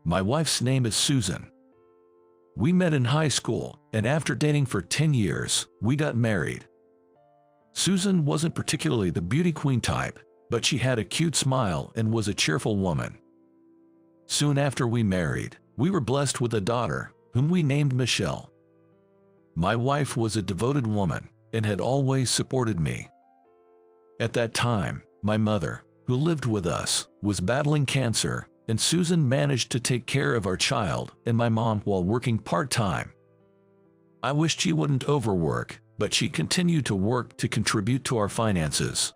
My wife's name is Susan. We met in high school, and after dating for 10 years, we got married. Susan wasn't particularly the beauty queen type, but she had a cute smile and was a cheerful woman. Soon after we married, we were blessed with a daughter, whom we named Michelle. My wife was a devoted woman and had always supported me. At that time, my mother, who lived with us, was battling cancer, and Susan managed to take care of our child and my mom while working part-time. I wished she wouldn't overwork, but she continued to work to contribute to our finances.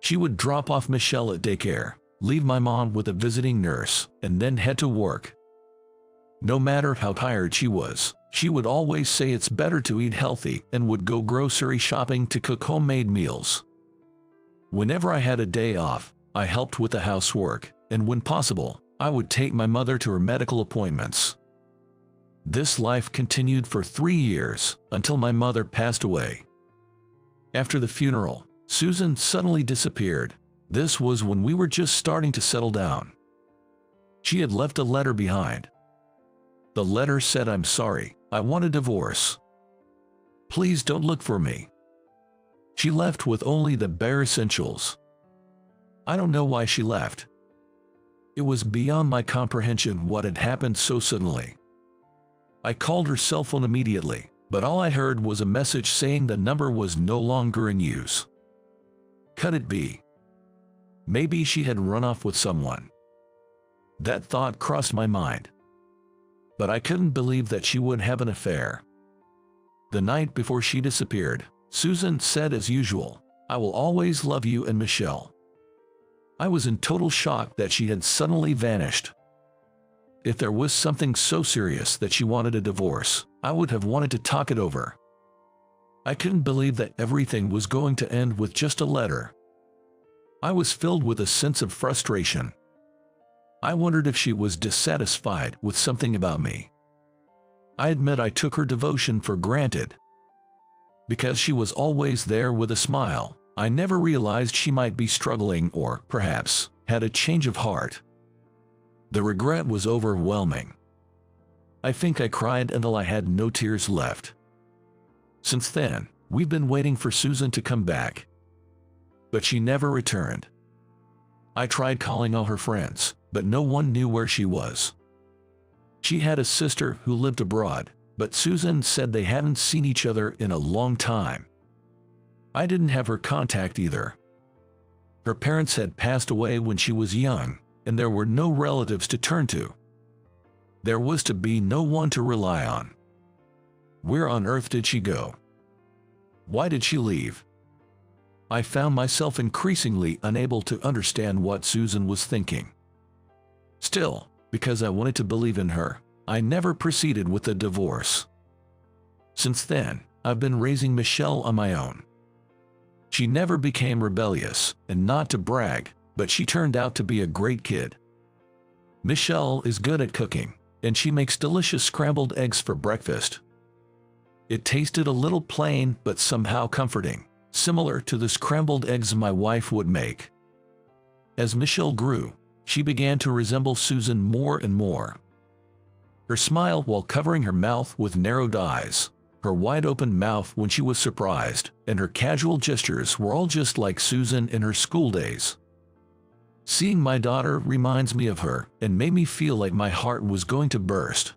She would drop off Michelle at daycare, leave my mom with a visiting nurse, and then head to work. No matter how tired she was, she would always say it's better to eat healthy and would go grocery shopping to cook homemade meals. Whenever I had a day off, I helped with the housework, and when possible, I would take my mother to her medical appointments. This life continued for 3 years, until my mother passed away. After the funeral, Susan suddenly disappeared. This was when we were just starting to settle down. She had left a letter behind. The letter said, "I'm sorry, I want a divorce. Please don't look for me." She left with only the bare essentials. I don't know why she left. It was beyond my comprehension what had happened so suddenly. I called her cell phone immediately, but all I heard was a message saying the number was no longer in use. Could it be? Maybe she had run off with someone. That thought crossed my mind. But I couldn't believe that she would have an affair. The night before she disappeared, Susan said as usual, "I will always love you and Michelle." I was in total shock that she had suddenly vanished. If there was something so serious that she wanted a divorce, I would have wanted to talk it over. I couldn't believe that everything was going to end with just a letter. I was filled with a sense of frustration. I wondered if she was dissatisfied with something about me. I admit I took her devotion for granted. Because she was always there with a smile, I never realized she might be struggling or, perhaps, had a change of heart. The regret was overwhelming. I think I cried until I had no tears left. Since then, we've been waiting for Susan to come back. But she never returned. I tried calling all her friends, but no one knew where she was. She had a sister who lived abroad, but Susan said they hadn't seen each other in a long time. I didn't have her contact either. Her parents had passed away when she was young, and there were no relatives to turn to. There was to be no one to rely on. Where on earth did she go? Why did she leave? I found myself increasingly unable to understand what Susan was thinking. Still, because I wanted to believe in her, I never proceeded with the divorce. Since then, I've been raising Michelle on my own. She never became rebellious, and not to brag, but she turned out to be a great kid. Michelle is good at cooking, and she makes delicious scrambled eggs for breakfast. It tasted a little plain but somehow comforting, similar to the scrambled eggs my wife would make. As Michelle grew, she began to resemble Susan more and more. Her smile while covering her mouth with narrowed eyes, her wide-open mouth when she was surprised, and her casual gestures were all just like Susan in her school days. Seeing my daughter reminds me of her and made me feel like my heart was going to burst.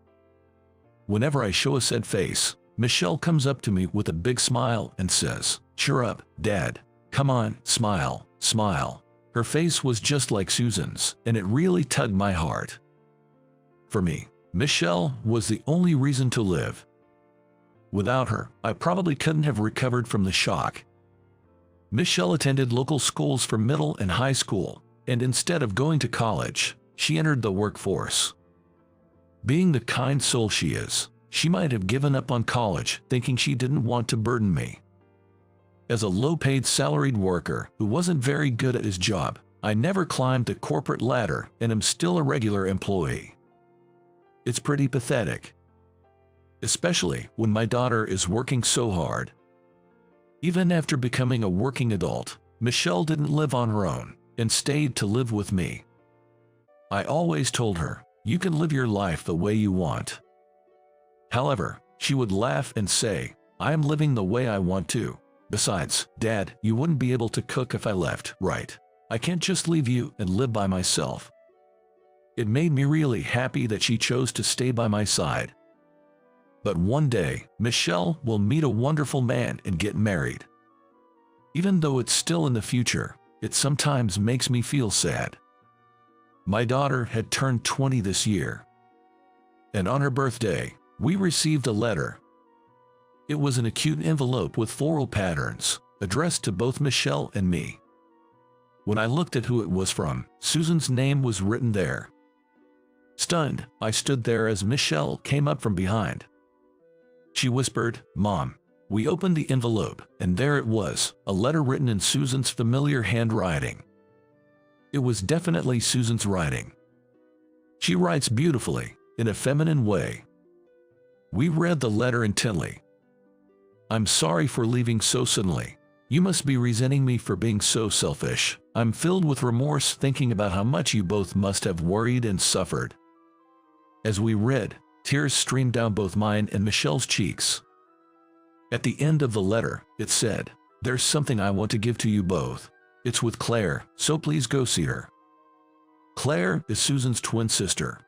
Whenever I show a sad face, Michelle comes up to me with a big smile and says, "Cheer up, Dad. Come on, smile, smile." Her face was just like Susan's, and it really tugged my heart. For me, Michelle was the only reason to live. Without her, I probably couldn't have recovered from the shock. Michelle attended local schools for middle and high school, and instead of going to college, she entered the workforce. Being the kind soul she is, she might have given up on college thinking she didn't want to burden me. As a low-paid salaried worker who wasn't very good at his job, I never climbed the corporate ladder and am still a regular employee. It's pretty pathetic. Especially when my daughter is working so hard. Even after becoming a working adult, Michelle didn't live on her own and stayed to live with me. I always told her, You can live your life the way you want. However, she would laugh and say, I am living the way I want to. Besides, Dad, you wouldn't be able to cook if I left, right? I can't just leave you and live by myself. It made me really happy that she chose to stay by my side. But one day, Michelle will meet a wonderful man and get married. Even though it's still in the future, it sometimes makes me feel sad. My daughter had turned 20 this year. And on her birthday, we received a letter. It was an acute envelope with floral patterns, addressed to both Michelle and me. When I looked at who it was from, Susan's name was written there. Stunned, I stood there as Michelle came up from behind. She whispered, Mom. We opened the envelope, and there it was, a letter written in Susan's familiar handwriting. It was definitely Susan's writing. She writes beautifully, in a feminine way. We read the letter intently. I'm sorry for leaving so suddenly. You must be resenting me for being so selfish. I'm filled with remorse thinking about how much you both must have worried and suffered. As we read, tears streamed down both mine and Michelle's cheeks. At the end of the letter, it said, There's something I want to give to you both. It's with Claire, so please go see her. Claire is Susan's twin sister.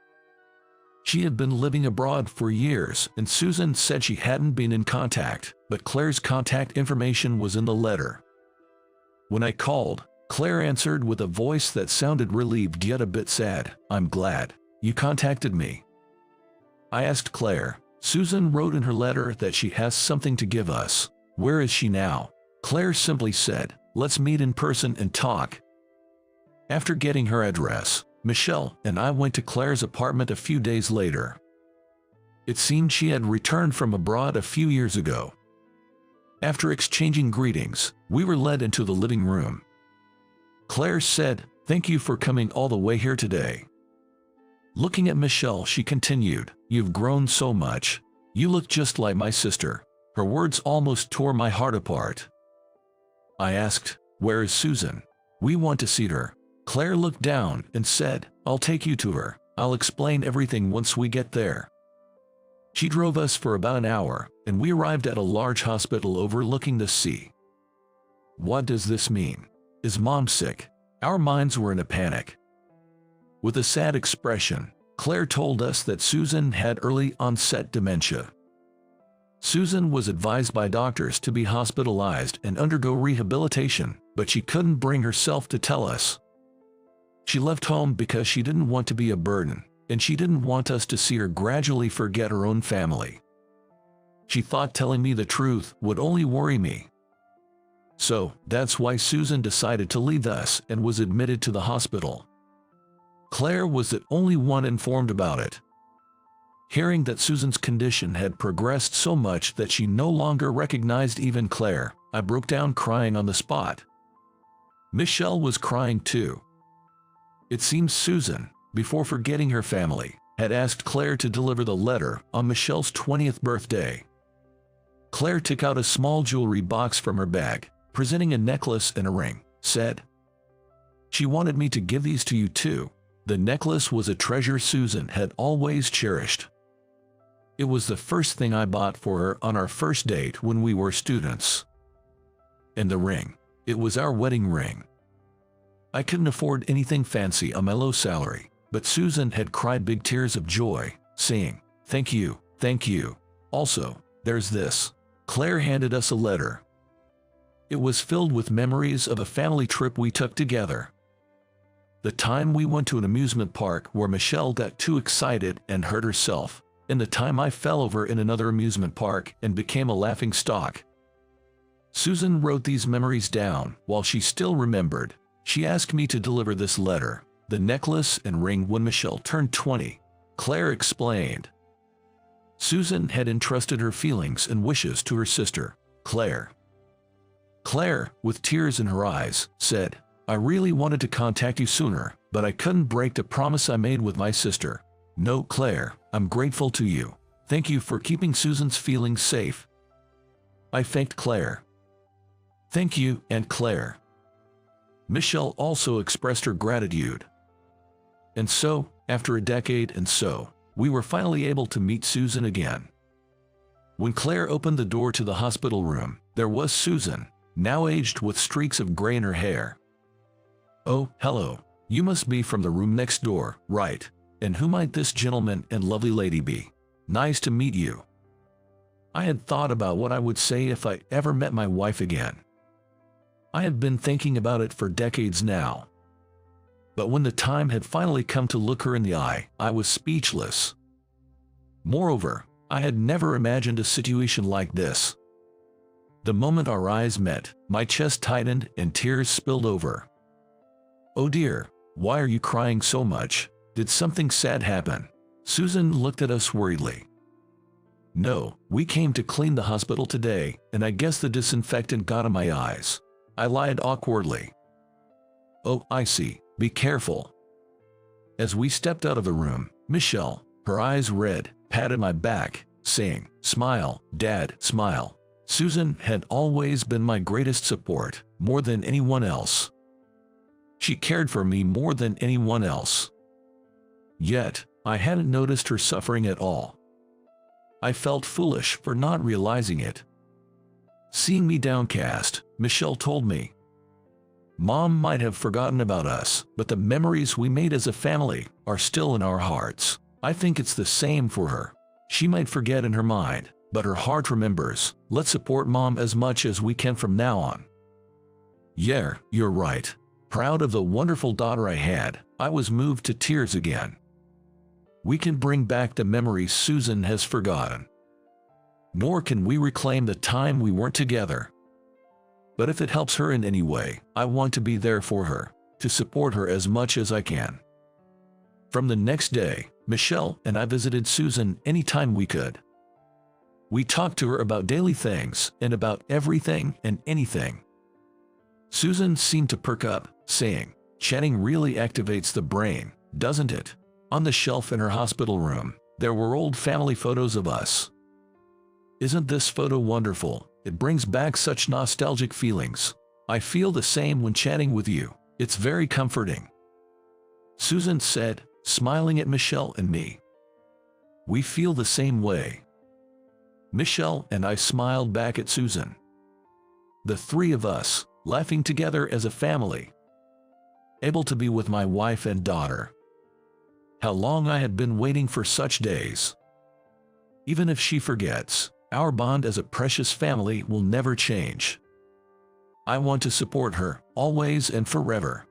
She had been living abroad for years, and Susan said she hadn't been in contact, but Claire's contact information was in the letter. When I called, Claire answered with a voice that sounded relieved yet a bit sad. I'm glad you contacted me. I asked Claire. Susan wrote in her letter that she has something to give us. Where is she now? Claire simply said, Let's meet in person and talk. After getting her address, Michelle and I went to Claire's apartment a few days later. It seemed she had returned from abroad a few years ago. After exchanging greetings, we were led into the living room. Claire said, Thank you for coming all the way here today. Looking at Michelle, she continued, You've grown so much. You look just like my sister. Her words almost tore my heart apart. I asked, Where is Susan? We want to see her. Claire looked down and said, I'll take you to her. I'll explain everything once we get there. She drove us for about an hour, and we arrived at a large hospital overlooking the sea. What does this mean? Is Mom sick? Our minds were in a panic. With a sad expression, Claire told us that Susan had early onset dementia. Susan was advised by doctors to be hospitalized and undergo rehabilitation, but she couldn't bring herself to tell us. She left home because she didn't want to be a burden, and she didn't want us to see her gradually forget her own family. She thought telling me the truth would only worry me. So, that's why Susan decided to leave us and was admitted to the hospital. Claire was the only one informed about it. Hearing that Susan's condition had progressed so much that she no longer recognized even Claire, I broke down crying on the spot. Michelle was crying too. It seems Susan, before forgetting her family, had asked Claire to deliver the letter on Michelle's 20th birthday. Claire took out a small jewelry box from her bag, presenting a necklace and a ring, said, She wanted me to give these to you too. The necklace was a treasure Susan had always cherished. It was the first thing I bought for her on our first date when we were students. And the ring, it was our wedding ring. I couldn't afford anything fancy on my low salary, but Susan had cried big tears of joy, saying, Thank you, thank you. Also, there's this. Claire handed us a letter. It was filled with memories of a family trip we took together. The time we went to an amusement park where Michelle got too excited and hurt herself, and the time I fell over in another amusement park and became a laughing stock. Susan wrote these memories down while she still remembered. She asked me to deliver this letter, the necklace and ring, when Michelle turned 20. Claire explained. Susan had entrusted her feelings and wishes to her sister, Claire. Claire, with tears in her eyes, said, I really wanted to contact you sooner, but I couldn't break the promise I made with my sister. No, Claire, I'm grateful to you. Thank you for keeping Susan's feelings safe. I thanked Claire. Thank you, Aunt Claire. Michelle also expressed her gratitude. And so, after a decade and so, we were finally able to meet Susan again. When Claire opened the door to the hospital room, there was Susan, now aged with streaks of gray in her hair. "Oh, hello. You must be from the room next door, right? And who might this gentleman and lovely lady be? Nice to meet you." I had thought about what I would say if I ever met my wife again. I had been thinking about it for decades now. But when the time had finally come to look her in the eye, I was speechless. Moreover, I had never imagined a situation like this. The moment our eyes met, my chest tightened and tears spilled over. "Oh dear, why are you crying so much? Did something sad happen?" Susan looked at us worriedly. "No, we came to clean the hospital today, and I guess the disinfectant got in my eyes," I lied awkwardly. "Oh, I see. Be careful." As we stepped out of the room, Michelle, her eyes red, patted my back, saying, "Smile, Dad, smile." Susan had always been my greatest support, more than anyone else. She cared for me more than anyone else. Yet, I hadn't noticed her suffering at all. I felt foolish for not realizing it. Seeing me downcast, Michelle told me, "Mom might have forgotten about us, but the memories we made as a family are still in our hearts. I think it's the same for her. She might forget in her mind, but her heart remembers. Let's support Mom as much as we can from now on." Yeah, you're right. Proud of the wonderful daughter I had, I was moved to tears again. We can bring back the memories Susan has forgotten. Nor can we reclaim the time we weren't together. But if it helps her in any way, I want to be there for her, to support her as much as I can. From the next day, Michelle and I visited Susan anytime we could. We talked to her about daily things and about everything and anything. Susan seemed to perk up, saying, "Chatting really activates the brain, doesn't it?" On the shelf in her hospital room, there were old family photos of us. "Isn't this photo wonderful? It brings back such nostalgic feelings. I feel the same when chatting with you. It's very comforting," Susan said, smiling at Michelle and me. "We feel the same way." Michelle and I smiled back at Susan. The three of us, laughing together as a family. Able to be with my wife and daughter. How long I had been waiting for such days. Even if she forgets, our bond as a precious family will never change. I want to support her, always and forever.